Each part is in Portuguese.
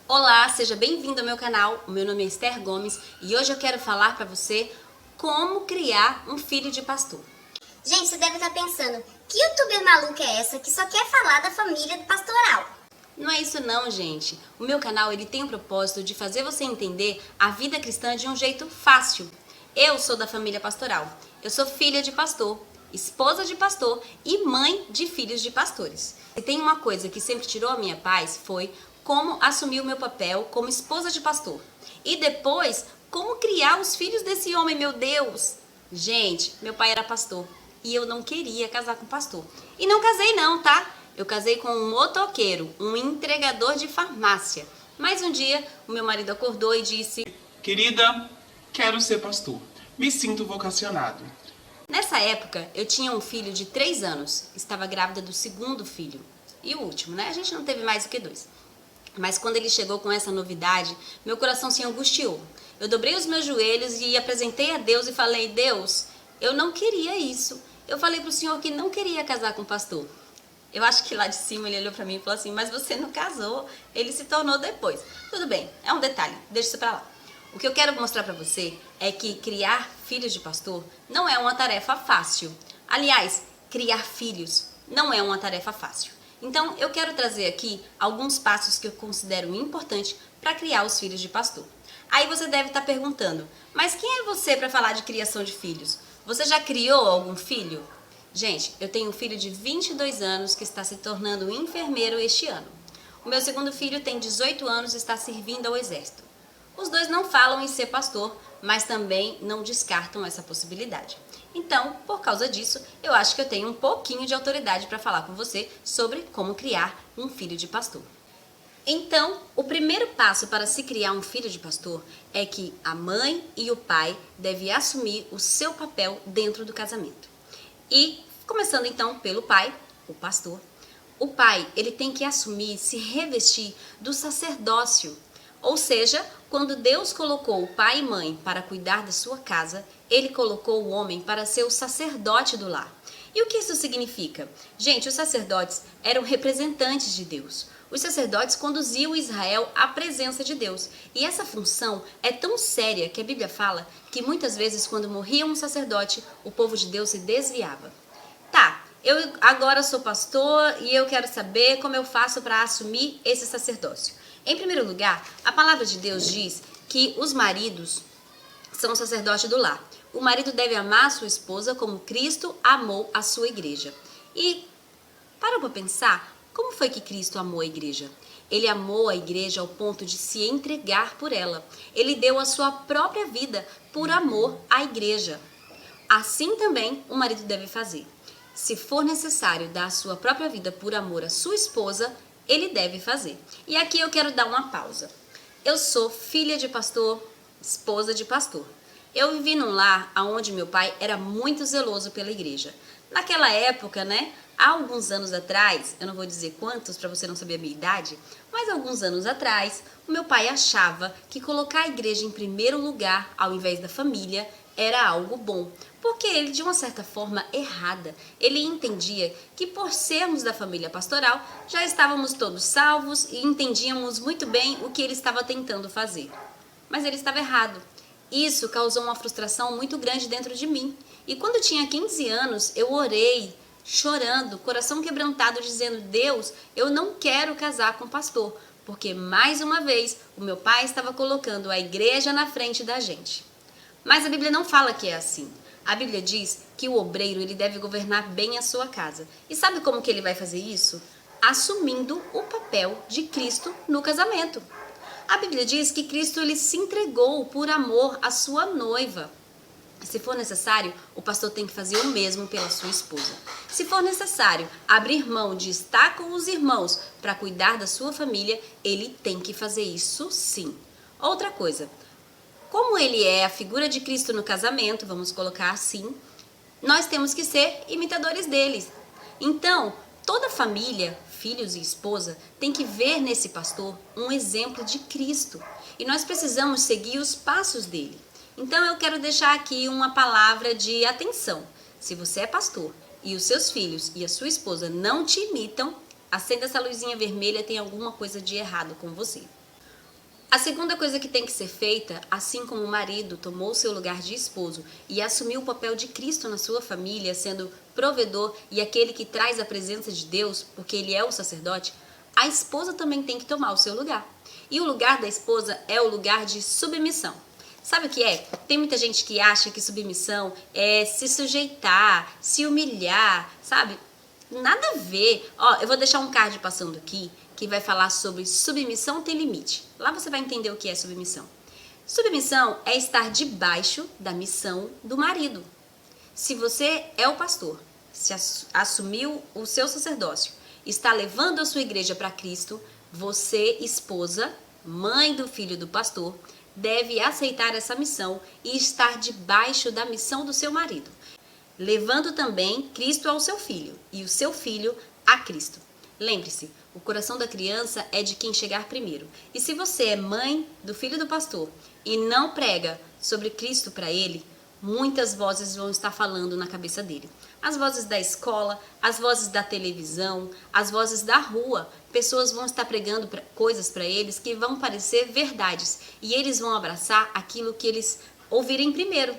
Olá, seja bem-vindo ao meu canal. O meu nome é Esther Gomes e hoje eu quero falar para você como criar um filho de pastor. Gente, você deve estar pensando, que youtuber maluca é essa que só quer falar da família pastoral? Não é isso não, gente. O meu canal ele tem o propósito de fazer você entender a vida cristã de um jeito fácil. Eu sou da família pastoral. Eu sou filha de pastor, esposa de pastor e mãe de filhos de pastores. E tem uma coisa que sempre tirou a minha paz foi como assumir o meu papel como esposa de pastor. E depois, como criar os filhos desse homem, meu Deus! Gente, meu pai era pastor e eu não queria casar com pastor. E não casei não, tá? Eu casei com um motoqueiro, um entregador de farmácia. Mas um dia, o meu marido acordou e disse: Querida, quero ser pastor. Me sinto vocacionado. Nessa época, eu tinha um filho de 3 anos. Estava grávida do segundo filho. E o último, né? A gente não teve mais do que 2. Mas quando ele chegou com essa novidade, meu coração se angustiou. Eu dobrei os meus joelhos e apresentei a Deus e falei: Deus, eu não queria isso. Eu falei para o Senhor que não queria casar com o pastor. Eu acho que lá de cima ele olhou para mim e falou assim: mas você não casou, ele se tornou depois. Tudo bem, é um detalhe, deixa isso para lá. O que eu quero mostrar para você é que criar filhos de pastor não é uma tarefa fácil. Aliás, criar filhos não é uma tarefa fácil. Então, eu quero trazer aqui alguns passos que eu considero importantes para criar os filhos de pastor. Aí você deve estar perguntando: mas quem é você para falar de criação de filhos? Você já criou algum filho? Gente, eu tenho um filho de 22 anos que está se tornando enfermeiro este ano. O meu segundo filho tem 18 anos e está servindo ao exército. Os dois não falam em ser pastor, mas também não descartam essa possibilidade. Então, por causa disso, eu acho que eu tenho um pouquinho de autoridade para falar com você sobre como criar um filho de pastor. Então, o primeiro passo para se criar um filho de pastor é que a mãe e o pai devem assumir o seu papel dentro do casamento. E, começando então pelo pai, o pastor, o pai ele tem que assumir, se revestir do sacerdócio. Ou seja, quando Deus colocou o pai e mãe para cuidar da sua casa, ele colocou o homem para ser o sacerdote do lar. E o que isso significa? Gente, os sacerdotes eram representantes de Deus. Os sacerdotes conduziam Israel à presença de Deus. E essa função é tão séria que a Bíblia fala que muitas vezes quando morria um sacerdote, o povo de Deus se desviava. Tá, eu agora sou pastor e eu quero saber como eu faço para assumir esse sacerdócio. Em primeiro lugar, a palavra de Deus diz que os maridos são sacerdotes do lar. O marido deve amar a sua esposa como Cristo amou a sua igreja. E para pensar, como foi que Cristo amou a igreja? Ele amou a igreja ao ponto de se entregar por ela. Ele deu a sua própria vida por amor à igreja. Assim também o marido deve fazer. Se for necessário dar a sua própria vida por amor à sua esposa, ele deve fazer. E aqui eu quero dar uma pausa. Eu sou filha de pastor, esposa de pastor. Eu vivi num lar onde meu pai era muito zeloso pela igreja. Naquela época, né, há alguns anos atrás, eu não vou dizer quantos para você não saber a minha idade, mas alguns anos atrás, o meu pai achava que colocar a igreja em primeiro lugar, ao invés da família, era algo bom. Porque ele, de uma certa forma errada, ele entendia que por sermos da família pastoral, já estávamos todos salvos e entendíamos muito bem o que ele estava tentando fazer. Mas ele estava errado. Isso causou uma frustração muito grande dentro de mim. E quando eu tinha 15 anos, eu orei, chorando, coração quebrantado, dizendo: Deus, eu não quero casar com pastor, porque mais uma vez o meu pai estava colocando a igreja na frente da gente. Mas a Bíblia não fala que é assim. A Bíblia diz que o obreiro ele deve governar bem a sua casa. E sabe como que ele vai fazer isso? Assumindo o papel de Cristo no casamento. A Bíblia diz que Cristo ele se entregou por amor à sua noiva. Se for necessário, o pastor tem que fazer o mesmo pela sua esposa. Se for necessário abrir mão de estar com os irmãos para cuidar da sua família, ele tem que fazer isso sim. Outra coisa, como ele é a figura de Cristo no casamento, vamos colocar assim, nós temos que ser imitadores deles. Então, toda família, filhos e esposa, tem que ver nesse pastor um exemplo de Cristo. E nós precisamos seguir os passos dele. Então, eu quero deixar aqui uma palavra de atenção. Se você é pastor e os seus filhos e a sua esposa não te imitam, acenda essa luzinha vermelha, tem alguma coisa de errado com você. A segunda coisa que tem que ser feita, assim como o marido tomou seu lugar de esposo e assumiu o papel de Cristo na sua família, sendo provedor e aquele que traz a presença de Deus, porque ele é o sacerdote, a esposa também tem que tomar o seu lugar. E o lugar da esposa é o lugar de submissão. Sabe o que é? Tem muita gente que acha que submissão é se sujeitar, se humilhar, sabe? Nada a ver. Ó, eu vou deixar um card passando aqui que vai falar sobre submissão tem limite. Lá você vai entender o que é submissão. Submissão é estar debaixo da missão do marido. Se você é o pastor, se assumiu o seu sacerdócio, está levando a sua igreja para Cristo, você, esposa, mãe do filho do pastor, deve aceitar essa missão e estar debaixo da missão do seu marido, levando também Cristo ao seu filho e o seu filho a Cristo. Lembre-se, o coração da criança é de quem chegar primeiro. E se você é mãe do filho do pastor e não prega sobre Cristo para ele, muitas vozes vão estar falando na cabeça dele. As vozes da escola, as vozes da televisão, as vozes da rua. Pessoas vão estar pregando coisas para eles que vão parecer verdades. E eles vão abraçar aquilo que eles ouvirem primeiro.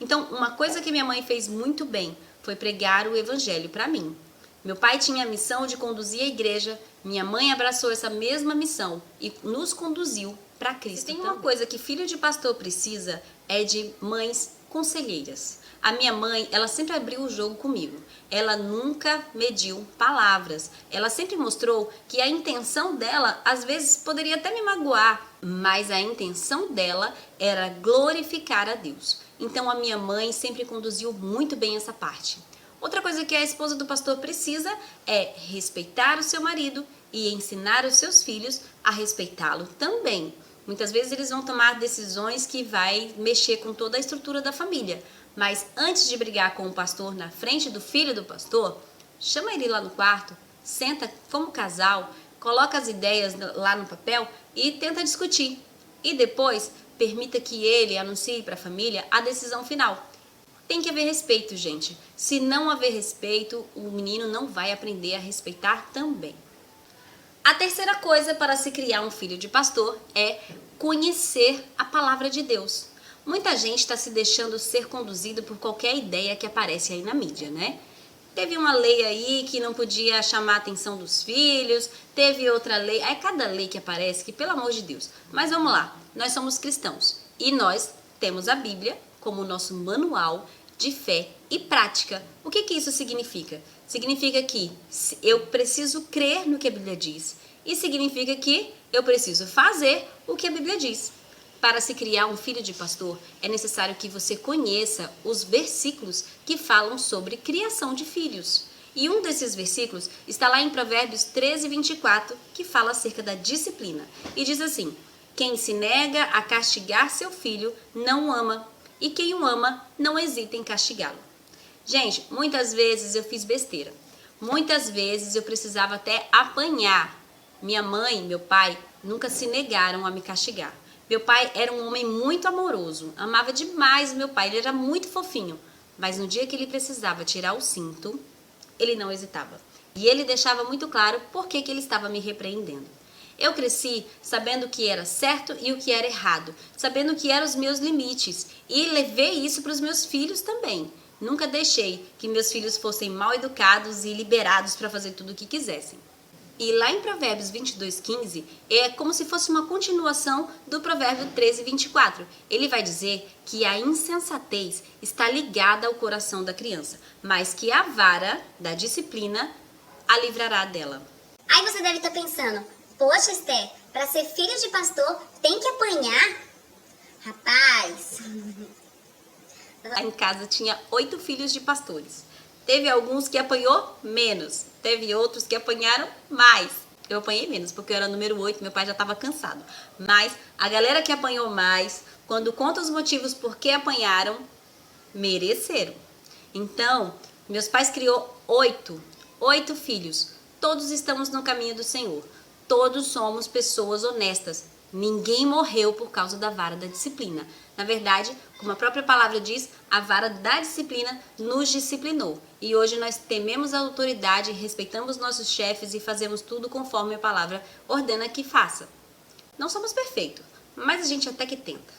Então, uma coisa que minha mãe fez muito bem foi pregar o evangelho para mim. Meu pai tinha a missão de conduzir a igreja, minha mãe abraçou essa mesma missão e nos conduziu para Cristo. Tem uma coisa que filho de pastor precisa é de mães conselheiras. A minha mãe, ela sempre abriu o jogo comigo. Ela nunca mediu palavras. Ela sempre mostrou que a intenção dela, às vezes, poderia até me magoar, mas a intenção dela era glorificar a Deus. Então, a minha mãe sempre conduziu muito bem essa parte. Outra coisa que a esposa do pastor precisa é respeitar o seu marido e ensinar os seus filhos a respeitá-lo também. Muitas vezes eles vão tomar decisões que vai mexer com toda a estrutura da família. Mas antes de brigar com o pastor na frente do filho do pastor, chama ele lá no quarto, senta como casal, coloca as ideias lá no papel e tenta discutir. E depois, permita que ele anuncie para a família a decisão final. Tem que haver respeito, gente. Se não haver respeito, o menino não vai aprender a respeitar também. A terceira coisa para se criar um filho de pastor é conhecer a palavra de Deus. Muita gente está se deixando ser conduzido por qualquer ideia que aparece aí na mídia, né? Teve uma lei aí que não podia chamar a atenção dos filhos, teve outra lei, aí cada lei que aparece, que pelo amor de Deus. Mas vamos lá, nós somos cristãos e nós temos a Bíblia como o nosso manual de fé e prática. O que isso significa? Significa que eu preciso crer no que a Bíblia diz e significa que eu preciso fazer o que a Bíblia diz. Para se criar um filho de pastor, é necessário que você conheça os versículos que falam sobre criação de filhos. E um desses versículos está lá em Provérbios 13, 24, que fala acerca da disciplina. E diz assim: quem se nega a castigar seu filho não o ama, e quem o ama não hesita em castigá-lo. Gente, muitas vezes eu fiz besteira. Muitas vezes eu precisava até apanhar. Minha mãe e meu pai nunca se negaram a me castigar. Meu pai era um homem muito amoroso, amava demais o meu pai, ele era muito fofinho. Mas no dia que ele precisava tirar o cinto, ele não hesitava. E ele deixava muito claro por que ele estava me repreendendo. Eu cresci sabendo o que era certo e o que era errado, sabendo o que eram os meus limites e levei isso para os meus filhos também. Nunca deixei que meus filhos fossem mal educados e liberados para fazer tudo o que quisessem. E lá em Provérbios 22:15 é como se fosse uma continuação do Provérbio 13:24. Ele vai dizer que a insensatez está ligada ao coração da criança, mas que a vara da disciplina a livrará dela. Aí você deve estar pensando, poxa, Esther, para ser filho de pastor tem que apanhar? Rapaz... Lá em casa tinha 8 filhos de pastores. Teve alguns que apanhou menos, teve outros que apanharam mais. Eu apanhei menos, porque eu era número 8, meu pai já estava cansado. Mas a galera que apanhou mais, quando conta os motivos por que apanharam, mereceram. Então, meus pais criou 8 filhos. Todos estamos no caminho do Senhor. Todos somos pessoas honestas. Ninguém morreu por causa da vara da disciplina. Na verdade, como a própria palavra diz, a vara da disciplina nos disciplinou. E hoje nós tememos a autoridade, respeitamos nossos chefes e fazemos tudo conforme a palavra ordena que faça. Não somos perfeitos, mas a gente até que tenta.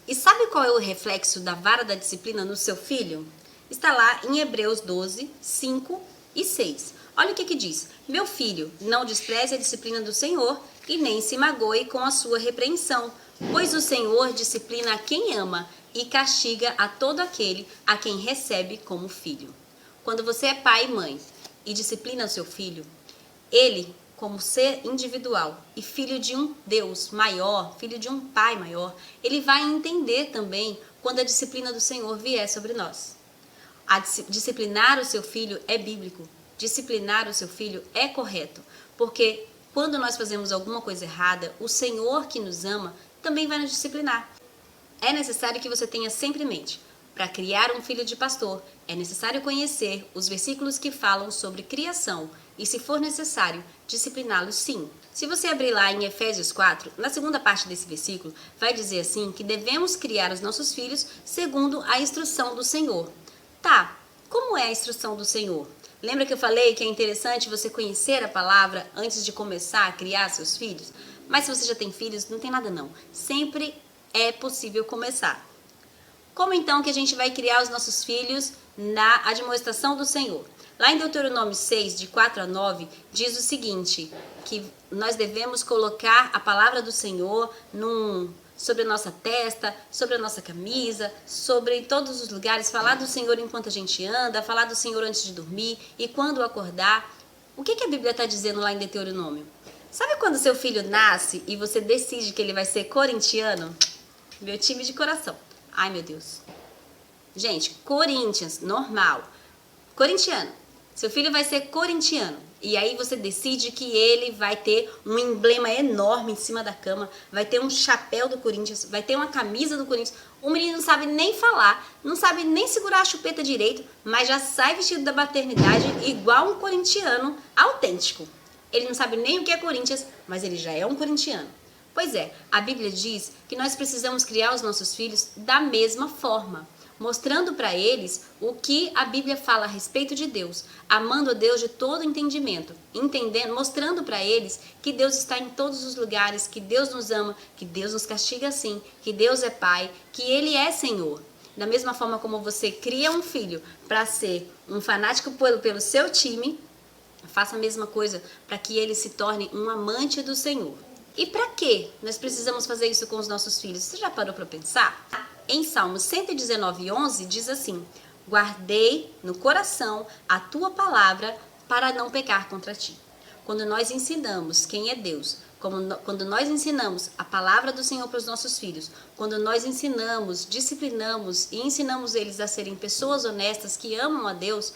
E sabe qual é o reflexo da vara da disciplina no seu filho? Está lá em Hebreus 12, 5 e 6. Olha o que diz. Meu filho, não despreze a disciplina do Senhor e nem se magoe com a sua repreensão, pois o Senhor disciplina a quem ama e castiga a todo aquele a quem recebe como filho. Quando você é pai e mãe e disciplina o seu filho, ele, como ser individual e filho de um Deus maior, filho de um Pai maior, ele vai entender também quando a disciplina do Senhor vier sobre nós. Disciplinar o seu filho é bíblico, disciplinar o seu filho é correto, porque quando nós fazemos alguma coisa errada, o Senhor que nos ama também vai nos disciplinar. É necessário que você tenha sempre em mente, para criar um filho de pastor, é necessário conhecer os versículos que falam sobre criação e, se for necessário, discipliná-los sim. Se você abrir lá em Efésios 4, na segunda parte desse versículo, vai dizer assim que devemos criar os nossos filhos segundo a instrução do Senhor. Tá, como é a instrução do Senhor? Lembra que eu falei que é interessante você conhecer a palavra antes de começar a criar seus filhos? Mas se você já tem filhos, não tem nada não. Sempre é possível começar. Como então que a gente vai criar os nossos filhos na admoestação do Senhor? Lá em Deuteronômio 6, de 4 a 9, diz o seguinte, que nós devemos colocar a palavra do Senhor sobre a nossa testa, sobre a nossa camisa, sobre todos os lugares, falar do Senhor enquanto a gente anda, falar do Senhor antes de dormir e quando acordar. O que a Bíblia está dizendo lá em Deuteronômio? Sabe quando seu filho nasce e você decide que ele vai ser corintiano? Meu time de coração. Ai, meu Deus. Gente, Corinthians, normal. Corintiano. Seu filho vai ser corintiano. E aí você decide que ele vai ter um emblema enorme em cima da cama, vai ter um chapéu do Corinthians, vai ter uma camisa do Corinthians. O menino não sabe nem falar, não sabe nem segurar a chupeta direito, mas já sai vestido da maternidade igual um corintiano autêntico. Ele não sabe nem o que é Corinthians, mas ele já é um corintiano. Pois é, a Bíblia diz que nós precisamos criar os nossos filhos da mesma forma, mostrando para eles o que a Bíblia fala a respeito de Deus, amando a Deus de todo entendimento, mostrando para eles que Deus está em todos os lugares, que Deus nos ama, que Deus nos castiga sim, que Deus é Pai, que Ele é Senhor. Da mesma forma como você cria um filho para ser um fanático pelo seu time, faça a mesma coisa para que ele se torne um amante do Senhor. E para que nós precisamos fazer isso com os nossos filhos? Você já parou para pensar? Em Salmos 119:11 diz assim: guardei no coração a tua palavra para não pecar contra ti. Quando nós ensinamos quem é Deus, quando nós ensinamos a palavra do Senhor para os nossos filhos, quando nós ensinamos, disciplinamos e ensinamos eles a serem pessoas honestas que amam a Deus,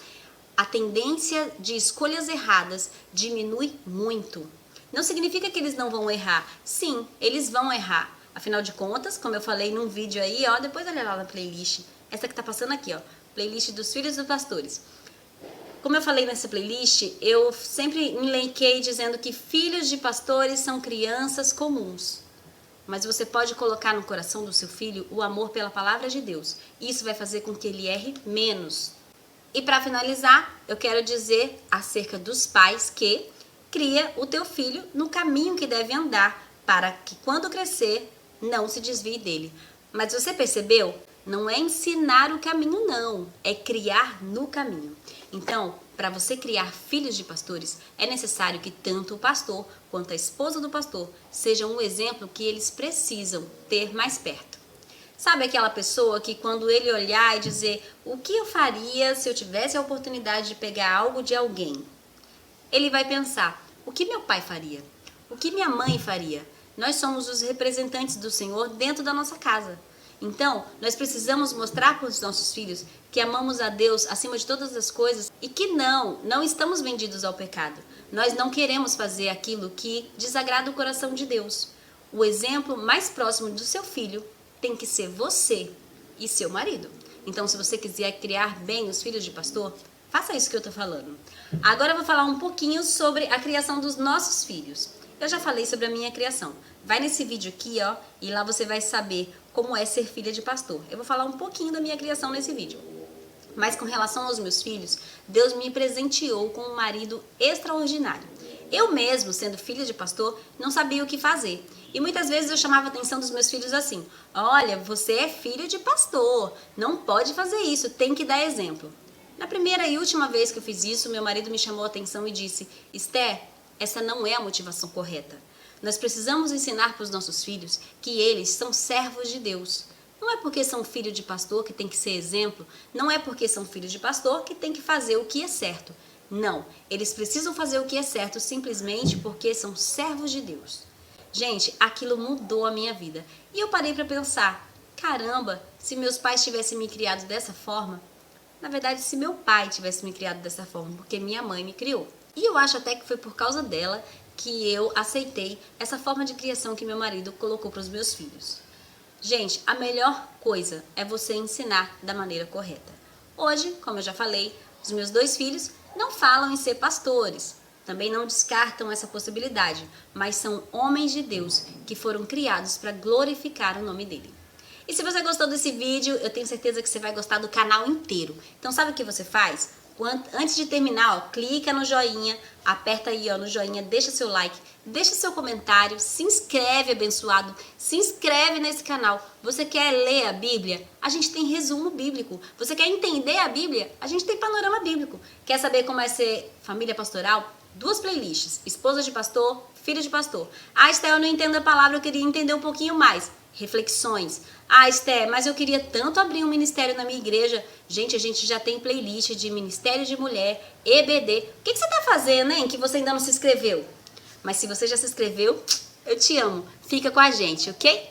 a tendência de escolhas erradas diminui muito. Não significa que eles não vão errar. Sim, eles vão errar. Afinal de contas, como eu falei num vídeo aí, ó, depois olha lá na playlist. Essa que tá passando aqui, ó, playlist dos filhos dos pastores. Como eu falei nessa playlist, eu sempre enlenquei dizendo que filhos de pastores são crianças comuns. Mas você pode colocar no coração do seu filho o amor pela palavra de Deus. Isso vai fazer com que ele erre menos. E para finalizar, eu quero dizer acerca dos pais que cria o teu filho no caminho que deve andar, para que quando crescer, não se desvie dele. Mas você percebeu? Não é ensinar o caminho, não. É criar no caminho. Então, para você criar filhos de pastores, é necessário que tanto o pastor quanto a esposa do pastor sejam um exemplo que eles precisam ter mais perto. Sabe aquela pessoa que quando ele olhar e dizer o que eu faria se eu tivesse a oportunidade de pegar algo de alguém? Ele vai pensar, o que meu pai faria? O que minha mãe faria? Nós somos os representantes do Senhor dentro da nossa casa. Então, nós precisamos mostrar para os nossos filhos que amamos a Deus acima de todas as coisas e que não estamos vendidos ao pecado. Nós não queremos fazer aquilo que desagrada o coração de Deus. O exemplo mais próximo do seu filho tem que ser você e seu marido. Então, se você quiser criar bem os filhos de pastor, faça isso que eu estou falando. Agora eu vou falar um pouquinho sobre a criação dos nossos filhos. Eu já falei sobre a minha criação. Vai nesse vídeo aqui, ó, e lá você vai saber como é ser filha de pastor. Eu vou falar um pouquinho da minha criação nesse vídeo. Mas com relação aos meus filhos, Deus me presenteou com um marido extraordinário. Eu mesmo, sendo filha de pastor, não sabia o que fazer. E muitas vezes eu chamava a atenção dos meus filhos assim: olha, você é filho de pastor, não pode fazer isso, tem que dar exemplo. Na primeira e última vez que eu fiz isso, meu marido me chamou a atenção e disse: Esther, essa não é a motivação correta. Nós precisamos ensinar para os nossos filhos que eles são servos de Deus. Não é porque são filho de pastor que tem que ser exemplo, não é porque são filhos de pastor que tem que fazer o que é certo. Não, eles precisam fazer o que é certo simplesmente porque são servos de Deus. Gente, aquilo mudou a minha vida. E eu parei para pensar: caramba, se meus pais tivessem me criado dessa forma, na verdade, se meu pai tivesse me criado dessa forma, porque minha mãe me criou. E eu acho até que foi por causa dela que eu aceitei essa forma de criação que meu marido colocou para os meus filhos. Gente, a melhor coisa é você ensinar da maneira correta. Hoje, como eu já falei, os meus 2 filhos não falam em ser pastores, também não descartam essa possibilidade, mas são homens de Deus que foram criados para glorificar o nome dele. E se você gostou desse vídeo, eu tenho certeza que você vai gostar do canal inteiro. Então sabe o que você faz? Antes de terminar, ó, clica no joinha, aperta aí ó, no joinha, deixa seu like, deixa seu comentário, se inscreve, abençoado, se inscreve nesse canal. Você quer ler a Bíblia? A gente tem resumo bíblico. Você quer entender a Bíblia? A gente tem panorama bíblico. Quer saber como é ser família pastoral? 2 playlists, esposa de pastor, filho de pastor. Ah, Esther, eu não entendo a palavra, eu queria entender um pouquinho mais. Reflexões. Ah, Esther, mas eu queria tanto abrir um ministério na minha igreja. Gente, a gente já tem playlist de Ministério de Mulher, EBD. O que você tá fazendo, hein, que você ainda não se inscreveu? Mas se você já se inscreveu, eu te amo. Fica com a gente, ok?